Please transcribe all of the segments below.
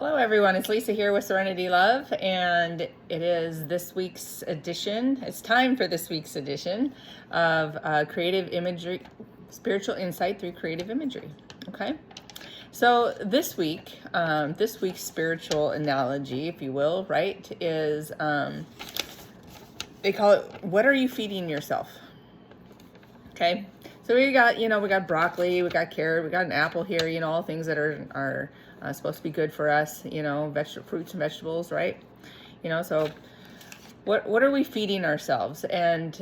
Hello, everyone. It's Lisa here with Serenity Love, and it is this week's edition. It's time for this week's edition of Creative Imagery, Spiritual Insight through Creative Imagery. Okay, so this week's spiritual analogy, if you will, right, is they call it, "What are you feeding yourself?" Okay, so we got broccoli, we got carrot, we got an apple here, all things that are supposed to be good for us, fruits and vegetables, right? So what are we feeding ourselves? And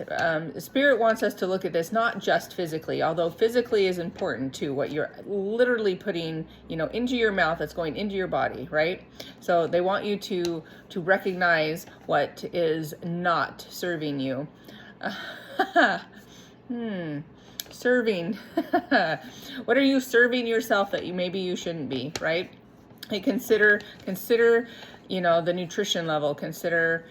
Spirit wants us to look at this not just physically, although physically is important too, what you're literally putting, into your mouth, that's going into your body, right? So they want you to recognize what is not serving you. Serving. What are you serving yourself that maybe you shouldn't be, right? Hey, consider, the nutrition level. Consider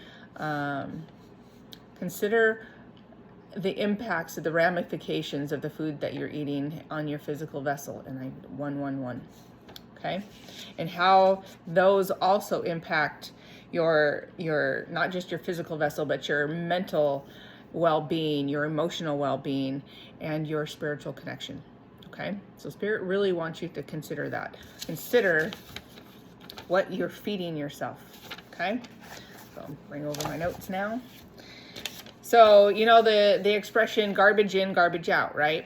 the impacts of the ramifications of the food that you're eating on your physical vessel. And 111. Okay, and how those also impact your not just your physical vessel, but your mental well-being, your emotional well-being, and your spiritual connection. Okay, so Spirit really wants you to consider that. Consider what you're feeding yourself. Okay, so I'll bring over my notes now. So the expression "garbage in, garbage out," right?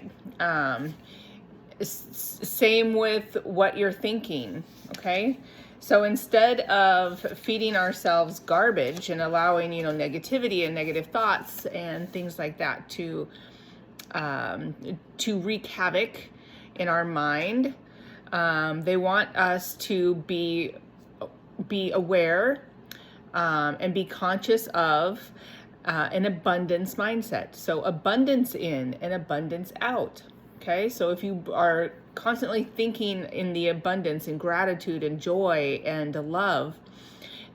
Same with what you're thinking. Okay, so instead of feeding ourselves garbage and allowing, negativity and negative thoughts and things like that to wreak havoc in our mind, they want us to be aware and be conscious of an abundance mindset. So abundance in and abundance out. Okay, so if you are constantly thinking in the abundance and gratitude and joy and love,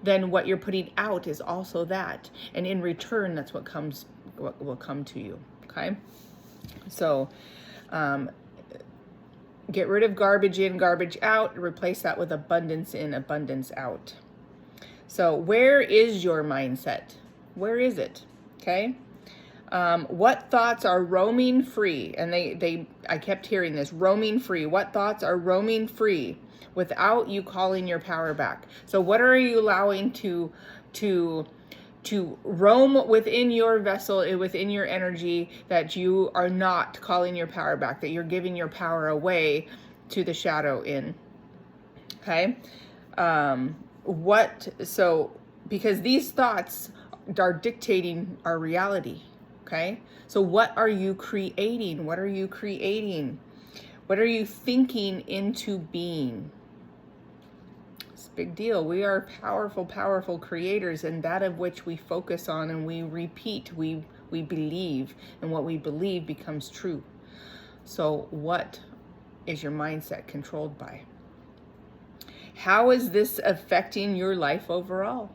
then what you're putting out is also that. And in return, that's what will come to you. Okay, so get rid of garbage in, garbage out, replace that with abundance in, abundance out. So where is your mindset? Where is it? Okay. What thoughts are roaming free? And I kept hearing this, roaming free. What thoughts are roaming free without you calling your power back? So what are you allowing to roam within your vessel, within your energy, that you are not calling your power back, that you're giving your power away to the shadow in? Okay. Because these thoughts are dictating our reality. Okay, so what are you creating? What are you creating? What are you thinking into being? It's a big deal. We are powerful, powerful creators, and that of which we focus on and we repeat, we believe, and what we believe becomes true. So what is your mindset controlled by? How is this affecting your life overall?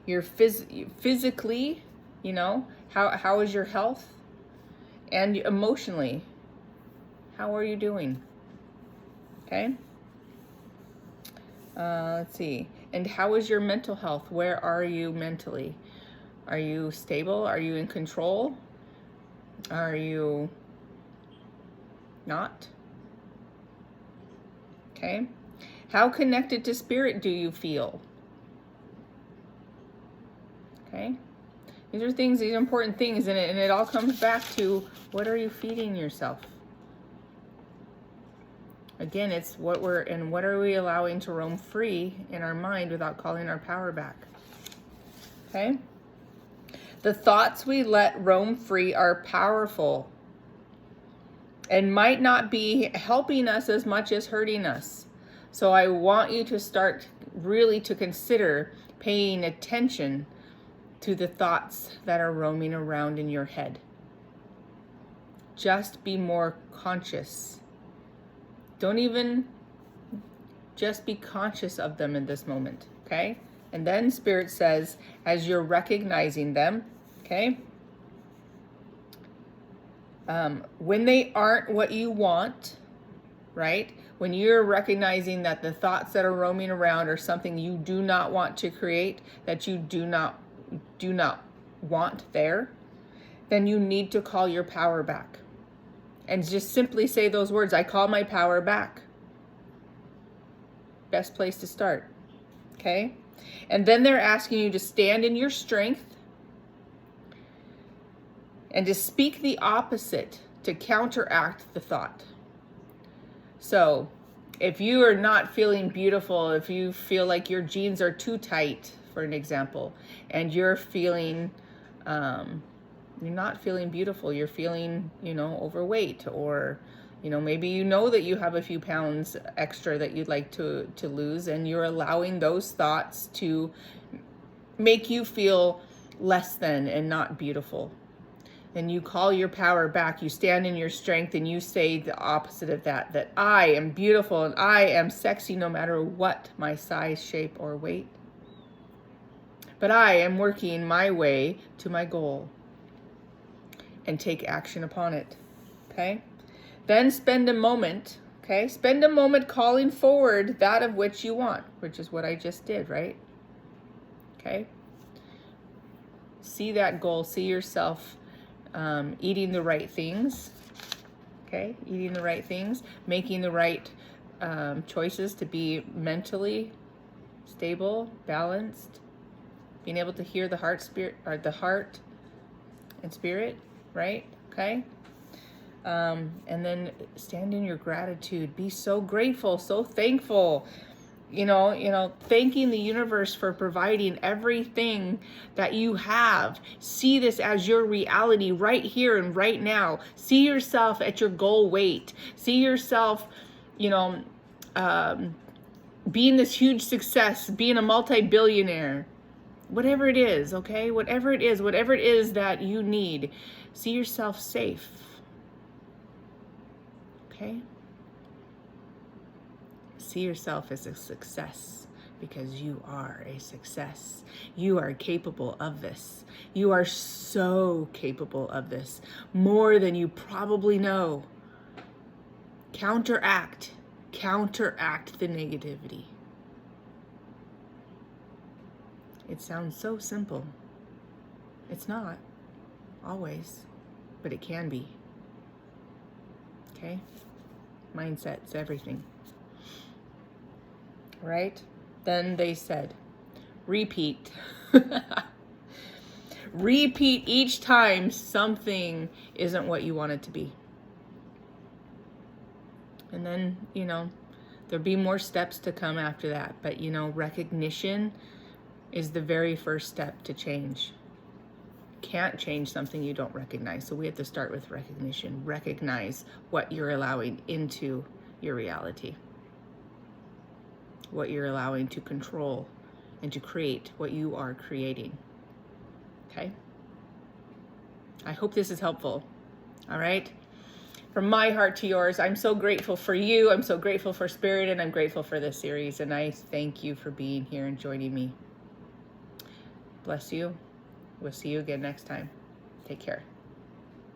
You're physically, how is your health? And emotionally, how are you doing? Okay. Let's see. And how is your mental health? Where are you mentally? Are you stable? Are you in control? Are you not? Okay. How connected to Spirit do you feel? Okay. These are important things, and it all comes back to, what are you feeding yourself? Again, it's what are we allowing to roam free in our mind without calling our power back? Okay? The thoughts we let roam free are powerful and might not be helping us as much as hurting us. So I want you to start really to consider paying attention to the thoughts that are roaming around in your head. Just be more conscious. Don't even just be conscious of them in this moment, okay? And then Spirit says, as you're recognizing them, okay, when they aren't what you want, right? When you're recognizing that the thoughts that are roaming around are something you do not want to create, that you do not want there, then you need to call your power back. And just simply say those words, I call my power back. Best place to start. Okay? And then they're asking you to stand in your strength and to speak the opposite to counteract the thought. So if you are not feeling beautiful, if you feel like your jeans are too tight, for an example, and you're feeling, you're not feeling beautiful, you're feeling, overweight, or, maybe that you have a few pounds extra that you'd like to lose, and you're allowing those thoughts to make you feel less than and not beautiful. Then you call your power back, you stand in your strength, and you say the opposite of that I am beautiful and I am sexy no matter what my size, shape, or weight. But I am working my way to my goal, and take action upon it. Okay? Then spend a moment calling forward that of which you want, which is what I just did, right? Okay? See that goal, see yourself eating the right things, okay? Eating the right things, making the right choices to be mentally stable, balanced, being able to hear the heart and spirit, right? Okay? And then stand in your gratitude. Be so grateful, so thankful. Thanking the universe for providing everything that you have. See this as your reality right here and right now. See yourself at your goal weight. See yourself, being this huge success, being a multi-billionaire. Whatever it is, okay? Whatever it is that you need. See yourself safe. Okay? See yourself as a success, because you are a success. You are capable of this. You are so capable of this, more than you probably know. Counteract the negativity. It sounds so simple. It's not always, but it can be. Okay? Mindset's everything. Right? Then they said, repeat. Repeat each time something isn't what you want it to be. And then, there'll be more steps to come after that. But, recognition is the very first step to change. Can't change something you don't recognize. So we have to start with recognition. Recognize what you're allowing into your reality. What you're allowing to control and to create what you are creating. Okay? I hope this is helpful. All right? From my heart to yours, I'm so grateful for you. I'm so grateful for Spirit, and I'm grateful for this series. And I thank you for being here and joining me. Bless you. We'll see you again next time. Take care.